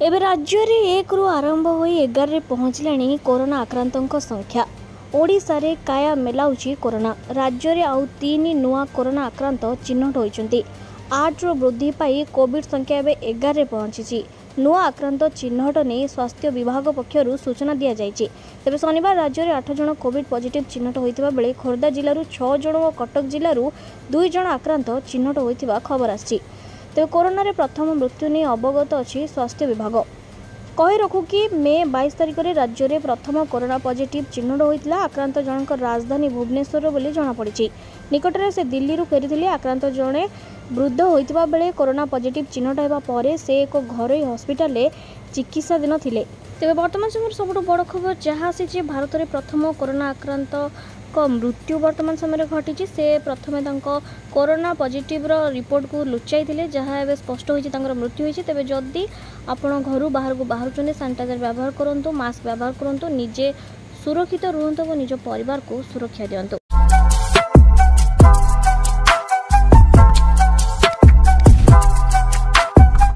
एबे राज्य रे 1 रु आरंभ होई 11 रे पहुंचलाणी कोरोना आक्रांतों संख्या। ओडिशा रे काया मेलाउची कोरोना। राज्य रे आउ 3 नुआ कोरोना आक्रांत चिन्हट होइचंती। 8 रो वृद्धि पाई कोविड संख्या एबे 11 रे पहुंचीची। नुआ आक्रांत चिन्हट ने स्वास्थ्य विभाग पक्षरु सूचना दिया जायछि। तेबे शनिवार राज्य रे 8 जण कोविड पॉजिटिव चिन्हट होइतिबा बेले खोर्धा जिल्लारू 6 जण और कटक जिल्लारू 2 जण आक्रांत चिन्हट होइतिबा खबर आछि। तेबे कोरोना रे प्रथम मृत्यु नहीं अवगत अछि स्वास्थ्य विभाग। कही रखू कि मे 22 तारिख रे राज्य रे प्रथम कोरोना पॉजिटिव चिन्हट होइतिला। आक्रांत जनक राजधानी भुवनेश्वर बोली जणा पड़िछि। निकटरे से दिल्ली रु फेरिथिले। आक्रांत जणे वृद्ध होइतिबा बेले कोरोना पॉजिटिव चिन्हट हेबा परे से एक घरोई हॉस्पिटल रे चिकित्साधीन थिले। तेबे वर्तमान समय सबुठ बड़ खबर जहाँ आसी भारत में प्रथम कोरोना आक्रांत मृत्यु वर्तमान समय घटी। से प्रथमे कोरोना पॉजिटिव रिपोर्ट को लुचाई थे जहाँ एवं स्पष्ट होती मृत्यु होती। तेबे जदि आपण घर बाहर को बाहर सैनिटाइजर व्यवहार करूँ, मास्क व्यवहार करूँ, निजे सुरक्षित रुहतु और निज परिवार को सुरक्षा दिंतु।